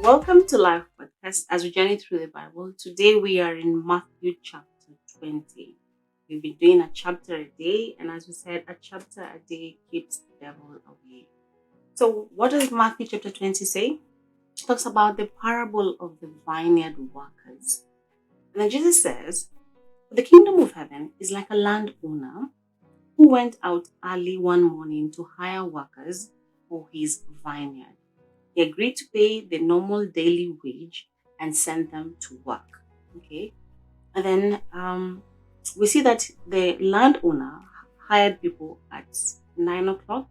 welcome to Life Podcast as we journey through the Bible. Today we are in Matthew chapter 20. We've been doing a chapter a day, and as we said, a chapter a day keeps the devil away. So, what does Matthew chapter 20 say? It talks about the parable of the vineyard workers. And then Jesus says, the kingdom of heaven is like a landowner who went out early one morning to hire workers for his vineyard. He agreed to pay the normal daily wage and send them to work. Okay. And then we see that the landowner hired people at 9 o'clock,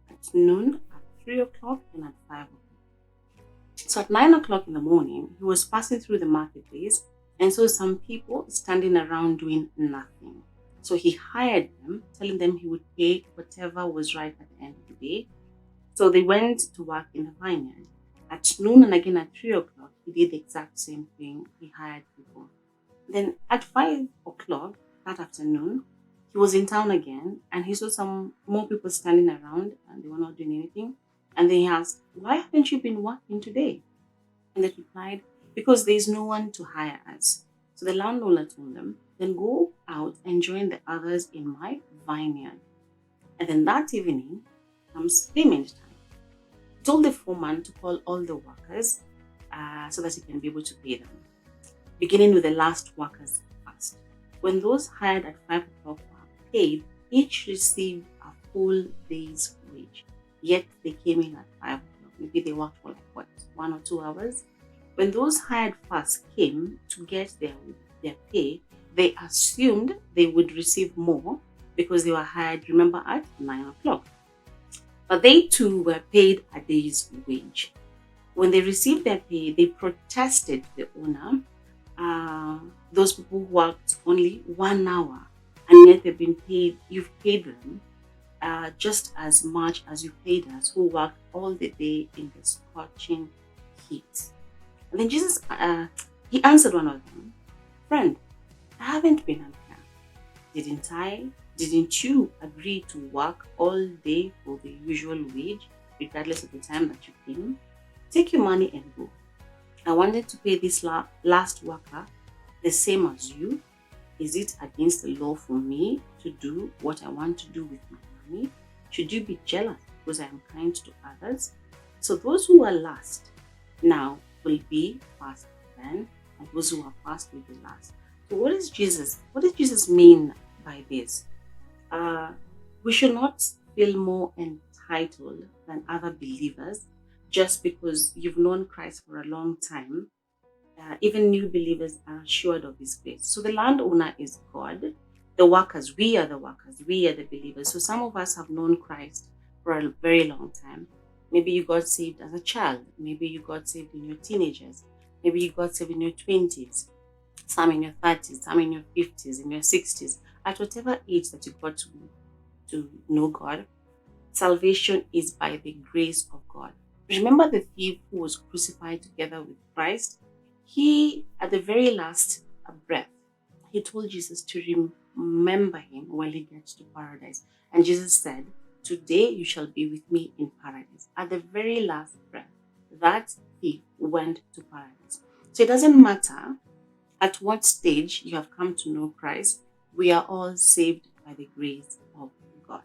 at noon, at 3 o'clock, and at 5 o'clock. So at 9 o'clock in the morning, he was passing through the marketplace and saw some people standing around doing nothing. So he hired them, telling them he would pay whatever was right at the end of the day. So they went to work in the vineyard. At noon and again at 3 o'clock, he did the exact same thing. He hired people. Then at 5 o'clock that afternoon, he was in town again and he saw some more people standing around and they were not doing anything. And then he asked, "Why haven't you been working today?" And they replied, "Because there is no one to hire us." So the landowner told them, "Then go out and join the others in my vineyard." And then that evening comes payment time. He told the foreman to call all the workers so that he can be able to pay them, beginning with the last workers first. When those hired at 5 o'clock were paid, each received a full day's wage. Yet they came in at 5 o'clock. Maybe they worked for 1 or 2 hours. When those hired first came to get their pay, they assumed they would receive more because they were hired, remember, at 9 o'clock. But they too were paid a day's wage. When they received their pay, they protested to the owner. Those people who worked only 1 hour and yet they've been paid, you've paid them just as much as you paid us who worked all the day in the scorching heat. And then Jesus, he answered one of them, "Friend, I haven't been unfair. Didn't I? Didn't you agree to work all day for the usual wage, regardless of the time that you came? Take your money and go. I wanted to pay this last worker the same as you. Is it against the law for me to do what I want to do with my money? Should you be jealous because I am kind to others?" So those who are last now will be first then, and those who are first will be last. So what does Jesus mean by this? We should not feel more entitled than other believers just because you've known Christ for a long time. Even new believers are assured of His grace. So the landowner is God. The workers, we are the workers, we are the believers. So some of us have known Christ for a very long time. Maybe you got saved as a child. Maybe you got saved in your teenagers. Maybe you got saved in your 20s, some in your 30s, some in your 50s, in your 60s. At whatever age that you got to know God, salvation is by the grace of God. Remember the thief who was crucified together with Christ? He, at the very last breath, he told Jesus to remember him when he gets to paradise. And Jesus said, "Today you shall be with me in paradise." At the very last breath, that thief went to paradise. So it doesn't matter at what stage you have come to know Christ, we are all saved by the grace of God.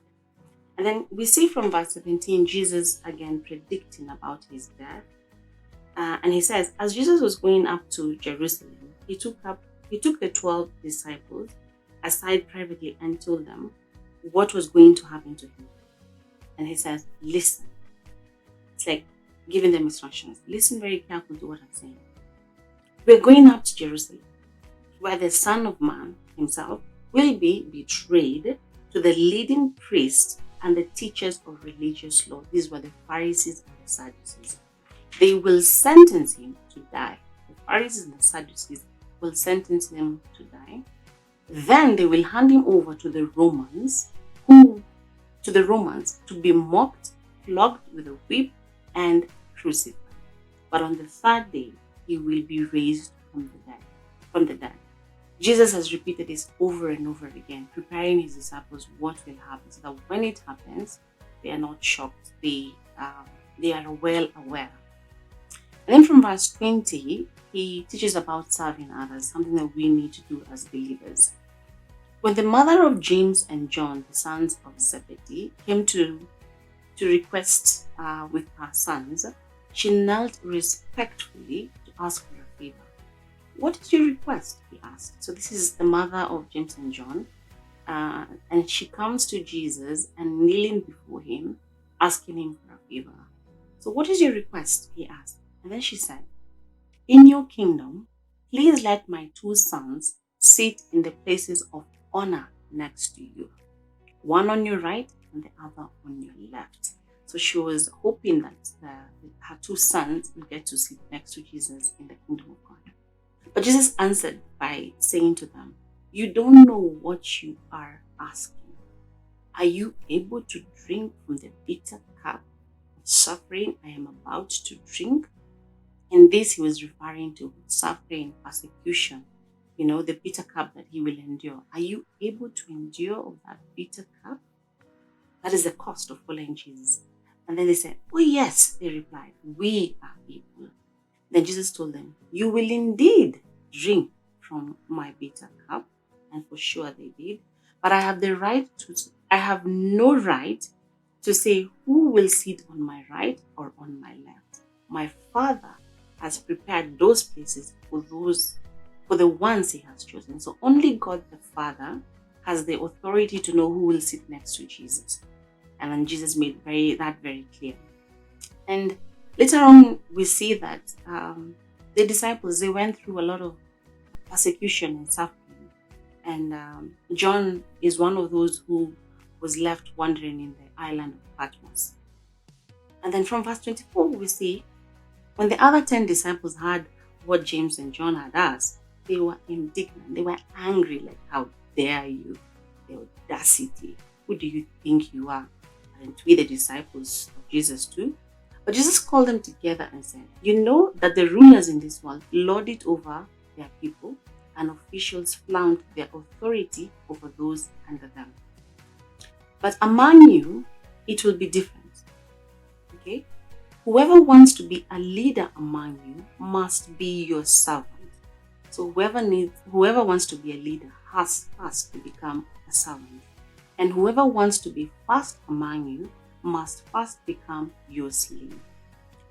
And then we see from verse 17, Jesus again predicting about his death. And he says, as Jesus was going up to Jerusalem, he took the 12 disciples aside privately and told them what was going to happen to him. And he says, "Listen." It's like giving them instructions. Listen very carefully to what I'm saying. We're going up to Jerusalem, where the Son of Man himself will be betrayed to the leading priests and the teachers of religious law. These were the Pharisees and the Sadducees. They will sentence him to die. The Pharisees and the Sadducees will sentence him to die. Then they will hand him over to the Romans, to be mocked, flogged with a whip, and crucified. But on the third day, he will be raised from the dead. Jesus has repeated this over and over again, preparing his disciples what will happen, so that when it happens, they are not shocked. They are well aware. And then from verse 20, he teaches about serving others, something that we need to do as believers. When the mother of James and John, the sons of Zebedee, came to request with her sons, she knelt respectfully to ask for a favor. What is your request? He asked. So this is the mother of James and John. And she comes to Jesus and kneeling before him, asking him for a favor. So what is your request? He asked. And then she said, in your kingdom, please let my two sons sit in the places of honor next to you, one on your right and the other on your left. So she was hoping that her two sons will get to sit next to Jesus in the kingdom of God. But Jesus answered by saying to them, you don't know what you are asking. Are you able to drink from the bitter cup of suffering I am about to drink? In this, he was referring to suffering, persecution, the bitter cup that he will endure. Are you able to endure of that bitter cup? That is the cost of following Jesus. And then they said, oh yes, they replied, we are able. Then Jesus told them, you will indeed drink from my bitter cup. And for sure they did. But I have no right to say who will sit on my right or on my left. My Father has prepared those places for the ones he has chosen. So only God the Father has the authority to know who will sit next to Jesus. And then Jesus made that very clear. And later on, we see that the disciples, they went through a lot of persecution and suffering. And John is one of those who was left wandering in the island of Patmos. And then from verse 24, we see when the other 10 disciples heard what James and John had asked, they were indignant. They were angry, like, how dare you? The audacity. Who do you think you are? Aren't we the disciples of Jesus too? But Jesus called them together and said, you know that the rulers in this world lord it over their people, and officials flaunt their authority over those under them. But among you, it will be different. Okay? Whoever wants to be a leader among you must be your servant. So whoever wants to be a leader has first to become a servant. And whoever wants to be first among you must first become your slave.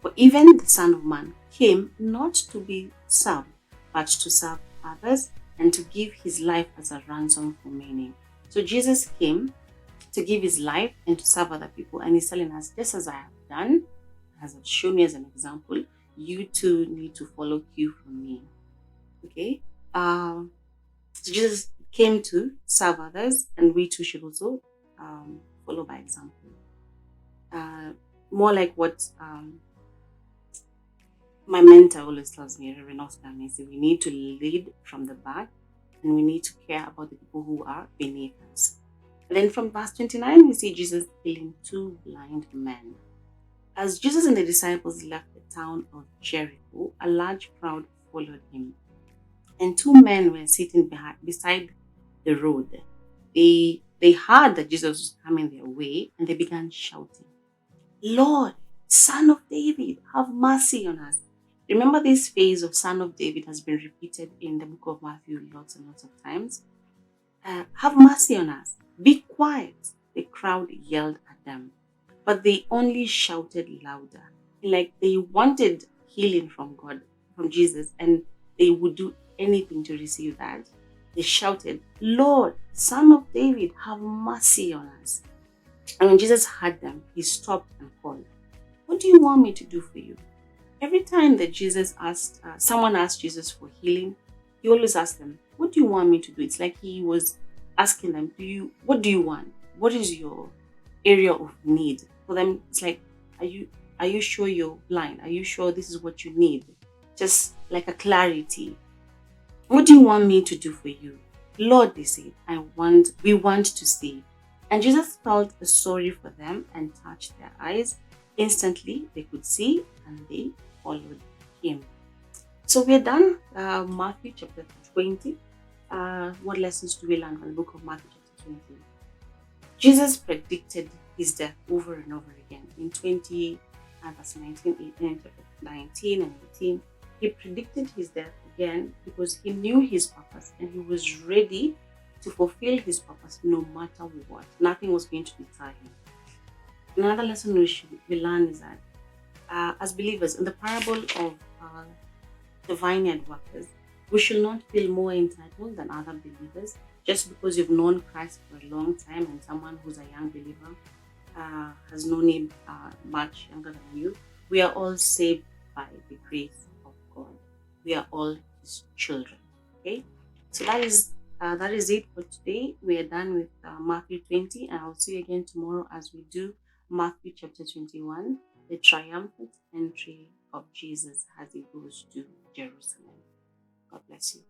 For even the Son of Man came not to be served, but to serve others and to give his life as a ransom for many. So Jesus came to give his life and to serve other people. And he's telling us, just as I have done, as I've shown you as an example, you too need to follow cue from me. Okay? So Jesus came to serve others, and we too should also follow by example. More like what my mentor always tells me, Reverend Oscar, and he said, we need to lead from the back, and we need to care about the people who are beneath us. And then from verse 29, we see Jesus healing two blind men. As Jesus and the disciples left the town of Jericho, a large crowd followed him. And two men were sitting beside the road. They heard that Jesus was coming their way, and they began shouting, Lord, Son of David, have mercy on us. Remember, this phrase of Son of David has been repeated in the book of Matthew lots and lots of times. Have mercy on us. Be quiet, the crowd yelled at them. But they only shouted louder. Like they wanted healing from God, from Jesus, and they would do anything to receive that. They shouted, Lord, Son of David, have mercy on us. And when Jesus heard them, he stopped and called, what do you want me to do for you? Every time that someone asked Jesus for healing, he always asked them, what do you want me to do? It's like he was asking them, what do you want? What is your area of need? For them, it's like, are you sure you're blind? Are you sure this is what you need? Just like a clarity. What do you want me to do for you? Lord, they said, we want to see. And Jesus felt sorry for them and touched their eyes. Instantly, they could see and they followed him. So we're done. Matthew chapter 20. What lessons do we learn from the book of Matthew chapter 20? Jesus predicted his death over and over again. In 20 verse 19, 19 and 18, he predicted his death again because he knew his purpose and he was ready to fulfill his purpose no matter what. Nothing was going to deter him. Another lesson we learn is that as believers, in the parable of the vineyard workers, we should not feel more entitled than other believers just because you've known Christ for a long time and someone who's a young believer has known him much younger than you. We are all saved by the grace of God. We are all His children. Okay, so that is it for today. We are done with Matthew 20, and I'll see you again tomorrow as we do Matthew chapter 21, the triumphant entry of Jesus as he goes to Jerusalem. God bless you.